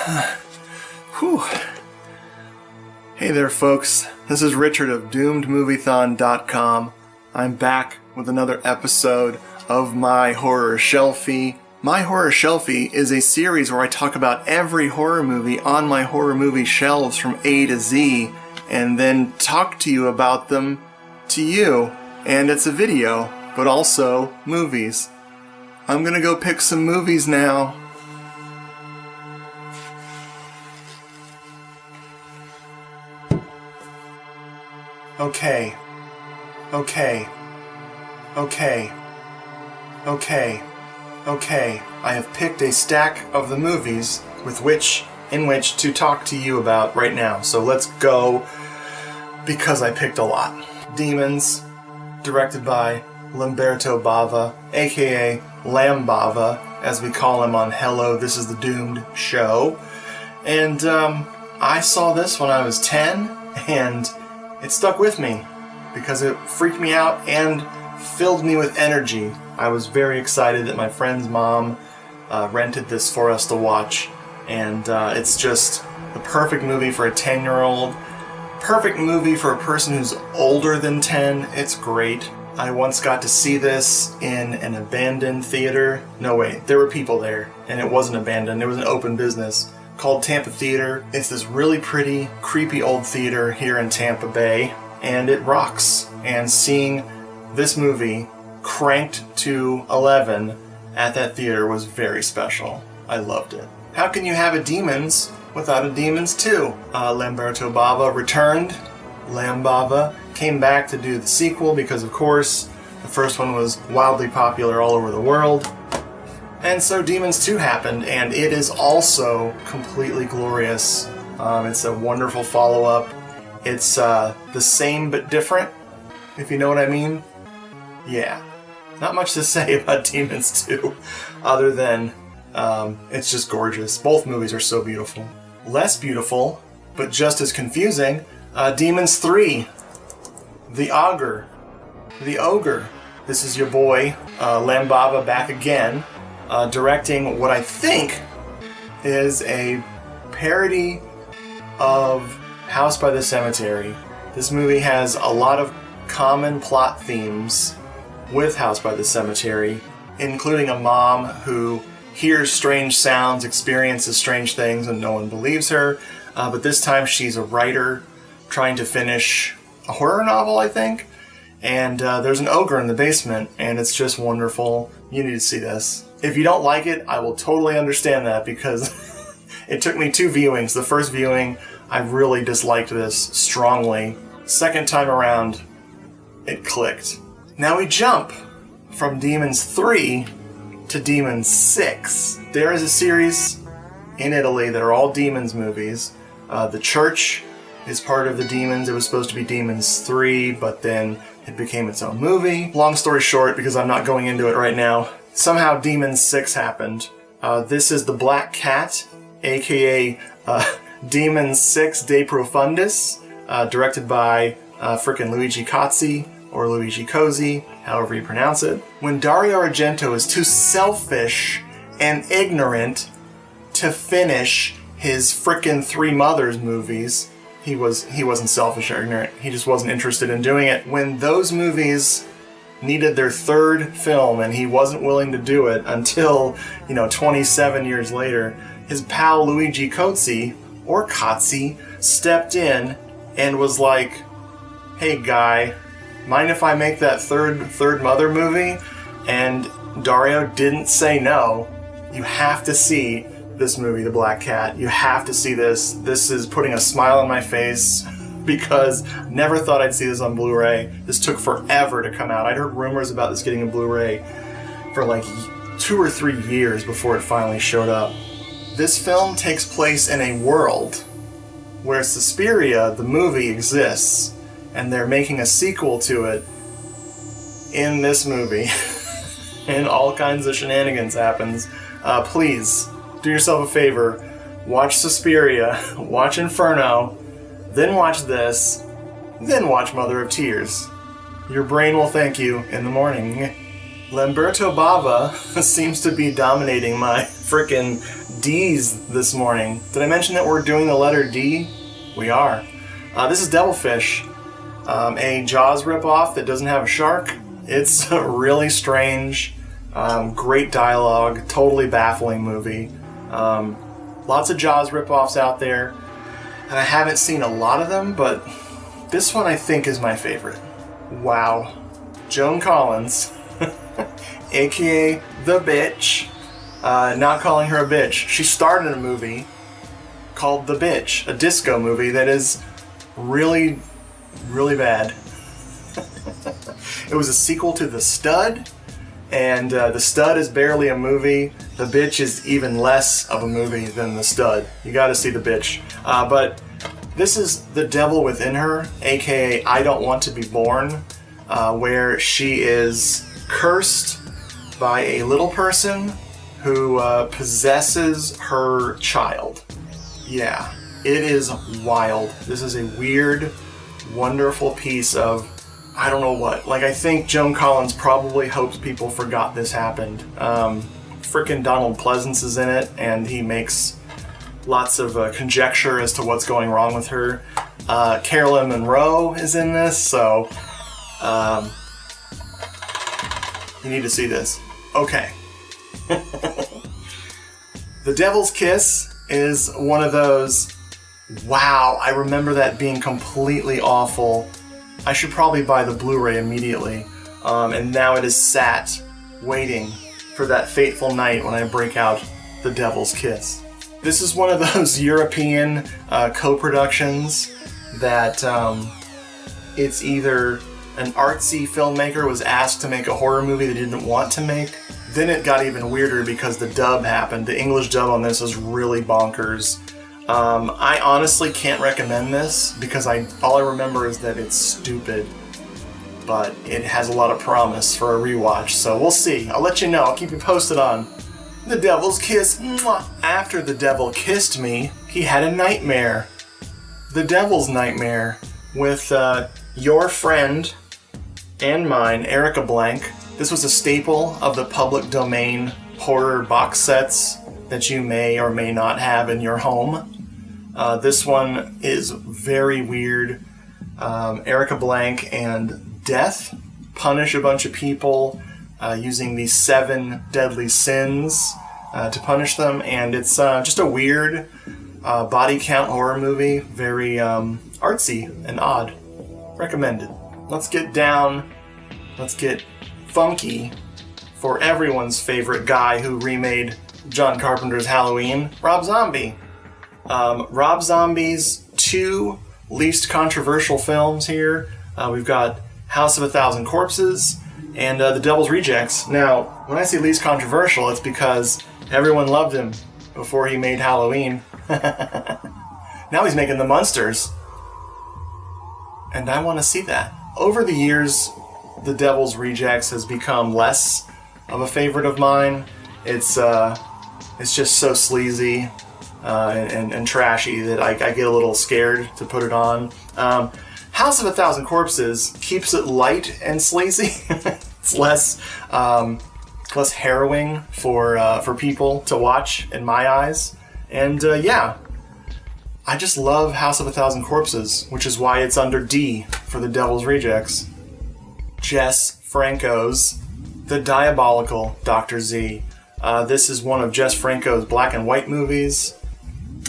Whew. Hey there, folks. This is Richard of DoomedMovieThon.com. I'm back with another episode of My Horror Shelfie. My Horror Shelfie is a series where I talk about every horror movie on my horror movie shelves from A to Z, and then talk to you about them to you. And it's a video, but also movies. I'm gonna go pick some movies now. Okay. I have picked a stack of the movies in which to talk to you about right now. So let's go, because I picked a lot. Demons, directed by Lamberto Bava, aka Lam Bava, as we call him on Hello, This is the Doomed show. And I saw this when I was 10, and it stuck with me because it freaked me out and filled me with energy. I was very excited that my friend's mom rented this for us to watch, and it's just the perfect movie for a 10-year-old. Perfect movie for a person who's older than 10. It's great. I once got to see this in an abandoned theater. No, wait, there were people there, and it wasn't abandoned. It was an open business called Tampa Theater. It's this really pretty, creepy old theater here in Tampa Bay, and it rocks. And seeing this movie cranked to 11 at that theater was very special. I loved it. How can you have a Demons without a Demons 2? Lamberto Bava returned. Lam Bava came back to do the sequel because, of course, the first one was wildly popular all over the world. And so Demons 2 happened, and it is also completely glorious. It's a wonderful follow-up. It's the same but different, if you know what I mean. Yeah. Not much to say about Demons 2, other than it's just gorgeous. Both movies are so beautiful. Less beautiful, but just as confusing, Demons 3. The Ogre. This is your boy, Lam Bava, back again. Directing what I think is a parody of House by the Cemetery. This movie has a lot of common plot themes with House by the Cemetery, including a mom who hears strange sounds, experiences strange things, and no one believes her. But this time she's a writer trying to finish a horror novel, I think. And there's an ogre in the basement, and it's just wonderful. You need to see this. If you don't like it, I will totally understand that, because it took me 2 viewings. The first viewing, I really disliked this strongly. Second time around, it clicked. Now we jump from Demons 3 to Demons 6. There is a series in Italy that are all Demons movies. The Church is part of the Demons. It was supposed to be Demons 3, but then it became its own movie. Long story short, because I'm not going into it right now, somehow Demons 6 happened. This is The Black Cat, aka Demons 6 De Profundis, directed by frickin' Luigi Cozzi, or Luigi Cozzi, however you pronounce it. When Dario Argento is too selfish and ignorant to finish his frickin' Three Mothers movies, he wasn't selfish or ignorant, he just wasn't interested in doing it. When those movies needed their third film and he wasn't willing to do it until, 27 years later, his pal Luigi Cozzi, or Cozzi, stepped in and was like, hey guy, mind if I make that third Mother movie? And Dario didn't say no. You have to see this movie, The Black Cat. You have to see this. This is putting a smile on my face, because never thought I'd see this on Blu-ray. This took forever to come out. I'd heard rumors about this getting a Blu-ray for like 2 or 3 years before it finally showed up. This film takes place in a world where Suspiria, the movie, exists, and they're making a sequel to it in this movie. And all kinds of shenanigans happens. Please, do yourself a favor. Watch Suspiria, watch Inferno, then watch this, then watch Mother of Tears. Your brain will thank you in the morning. Lamberto Bava seems to be dominating my frickin' D's this morning. Did I mention that we're doing the letter D? We are. This is Devilfish, a Jaws ripoff that doesn't have a shark. It's really strange, great dialogue, totally baffling movie. Lots of Jaws ripoffs out there, and I haven't seen a lot of them, but this one I think is my favorite. Wow. Joan Collins, aka The Bitch, not calling her a bitch. She starred in a movie called The Bitch, a disco movie that is really, really bad. It was a sequel to The Stud, and The Stud is barely a movie. The Bitch is even less of a movie than The Stud. You gotta see The Bitch. But this is The Devil Within Her, aka I Don't Want to Be Born, where she is cursed by a little person who possesses her child. Yeah, it is wild. This is a weird, wonderful piece of I don't know what. Like, I think Joan Collins probably hopes people forgot this happened. Frickin' Donald Pleasance is in it, and he makes lots of conjecture as to what's going wrong with her. Carolyn Monroe is in this, so you need to see this. Okay. The Devil's Kiss is one of those, wow, I remember that being completely awful. I should probably buy the Blu-ray immediately. And now it is sat, waiting for that fateful night when I break out The Devil's Kiss. This is one of those European co-productions that it's either an artsy filmmaker was asked to make a horror movie they didn't want to make. Then it got even weirder because the dub happened. The English dub on this is really bonkers. I honestly can't recommend this because all I remember is that it's stupid, but it has a lot of promise for a rewatch, so we'll see. I'll let you know. I'll keep you posted on The Devil's Kiss. Mwah. After the devil kissed me, he had a nightmare. The Devil's Nightmare with your friend and mine, Erica Blank. This was a staple of the public domain horror box sets that you may or may not have in your home. This one is very weird. Erica Blank and Death punish a bunch of people using the 7 deadly sins to punish them, and it's just a weird body count horror movie, very artsy and odd. Recommended. Let's get funky for everyone's favorite guy who remade John Carpenter's Halloween, Rob Zombie. Rob Zombie's 2 least controversial films here. We've got House of a Thousand Corpses and The Devil's Rejects. Now, when I say least controversial, it's because everyone loved him before he made Halloween. Now he's making The Munsters. And I want to see that. Over the years, The Devil's Rejects has become less of a favorite of mine. It's just so sleazy and trashy that I get a little scared to put it on. House of a Thousand Corpses keeps it light and sleazy. It's less harrowing for people to watch in my eyes. And yeah, I just love House of a Thousand Corpses, which is why it's under D for The Devil's Rejects. Jess Franco's The Diabolical Dr. Z. This is one of Jess Franco's black and white movies.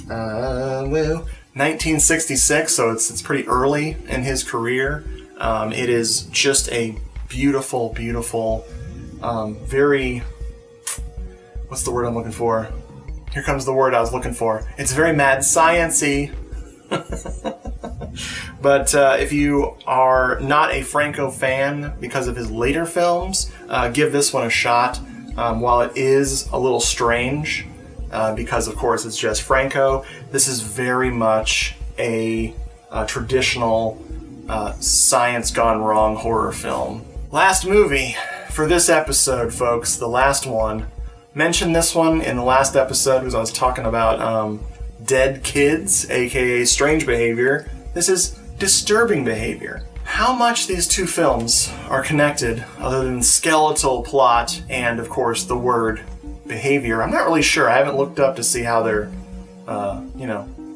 1966, so it's pretty early in his career. It is just a beautiful, beautiful, very... What's the word I'm looking for? Here comes the word I was looking for. It's very mad science-y. But if you are not a Franco fan because of his later films, give this one a shot. While it is a little strange, because of course it's just Franco, this is very much a traditional science gone wrong horror film. Last movie for this episode, folks, the last one. Mentioned this one in the last episode because I was talking about dead kids, aka strange behavior. This is disturbing behavior. how much these two films are connected, other than skeletal plot and, of course, the word behavior, I'm not really sure. I haven't looked up to see how they're,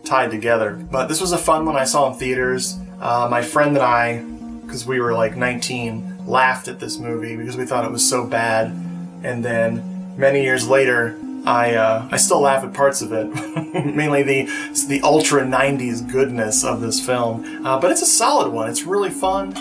tied together. But this was a fun one I saw in theaters. My friend and I, because we were like 19, laughed at this movie because we thought it was so bad. And then many years later, I still laugh at parts of it, mainly the ultra 90s goodness of this film. But it's a solid one. It's really fun.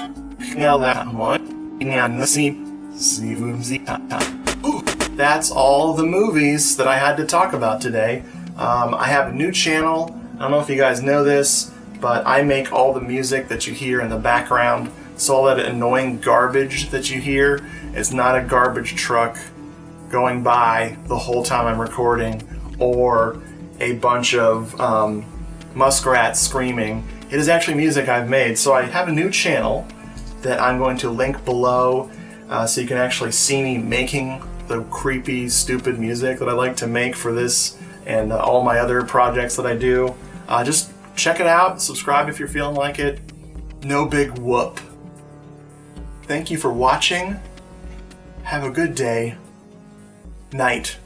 Ooh, that's all the movies that I had to talk about today. I have a new channel. I don't know if you guys know this, but I make all the music that you hear in the background. So all that annoying garbage that you hear, it's not a garbage truck going by the whole time I'm recording, or a bunch of muskrats screaming. It is actually music I've made. So I have a new channel that I'm going to link below, so you can actually see me making the creepy, stupid music that I like to make for this and all my other projects that I do. Just check it out, subscribe if you're feeling like it. No big whoop. Thank you for watching. Have a good day. Night.